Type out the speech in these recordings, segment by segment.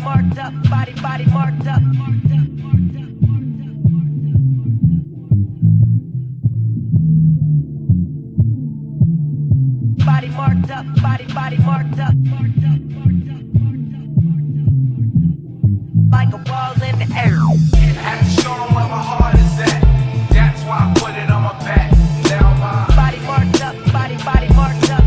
marked up, body marked up. Body marked up, body marked up. Like a wall in the air. I had to show them where my heart is at. That's why I put it on my back. Down my Body marked up, body marked up,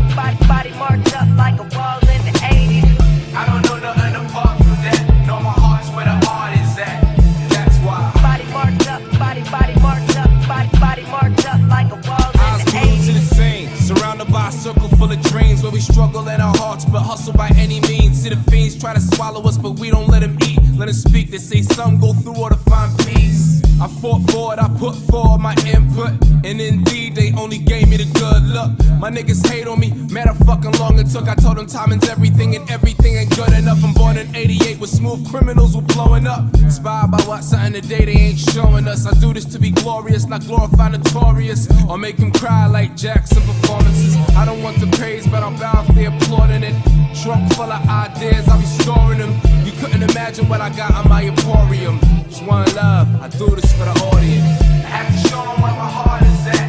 body marked up like a wall in the 80s. I don't know nothing apart from that. Know my heart's where the heart is at. That's why Body marked up, body marked up, body marked up like a wall Eyes in the glued to the 80s. scene, surrounded by a circle full of dreams where we struggle in our hearts but hustle by any means. See the fiends try to swallow us but we don't let them eat. Let them speak, they say some go through or to find peace. I fought for it, I put forward my input, and indeed they only gave me the good look. My niggas hate on me, man, how fucking long it took. I told them timing's everything and everything ain't good enough. I'm born in 88 with smooth criminals who blowing up. Inspired by what something today they ain't showing us. I do this to be glorious, not glorify notorious, or make them cry like Jackson performances. I don't want the praise, but I'm bound for the applauding it. Trunk full of ideas, I'll be storing them. You couldn't imagine what I got on my emporium. Just one love, I do this for the audience. I had to show them where my heart is at.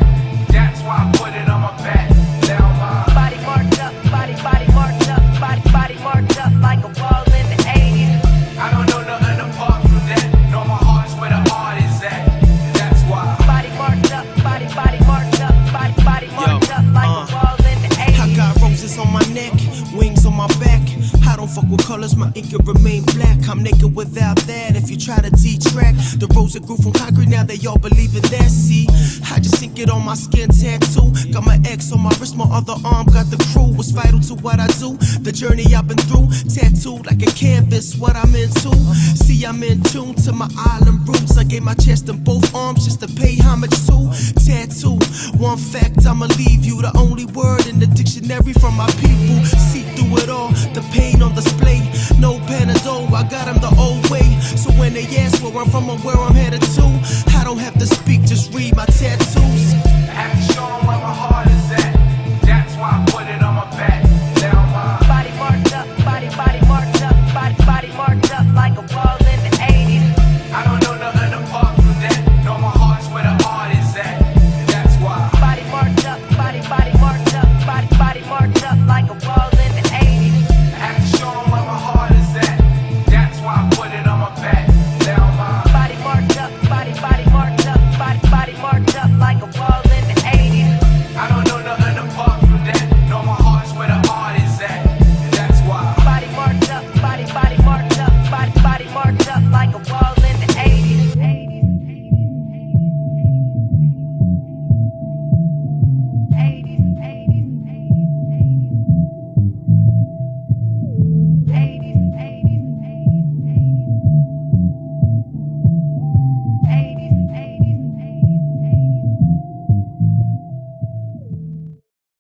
That's why I put it on my back. Down my Body marked up, body marked up, body marked up like a wall in the 80s. I don't know nothing apart from that. Know my heart's where the heart is at. That's why Body marked up, body marked up, body marked up like a wall in the 80s. I got roses on my neck, wings on my back. I don't fuck with colors, my ink will remain black. I'm naked without that. If you try to detract the rose that grew from concrete, now they all believe in that. See, I just ink it on my skin tattoo. Got my X on my wrist, my other arm got the crew. What's vital to what I do? The journey I've been through, tattooed like a canvas. What I'm into. See, I'm in tune to my island roots. I gave my chest and both arms just to pay homage to. Tattoo. One fact, I'ma leave you. The only word in the dictionary from my people. See through it all. The pain on display, no Panadol, I got them the old way. So when they ask where I'm from or where I'm headed to, I don't have to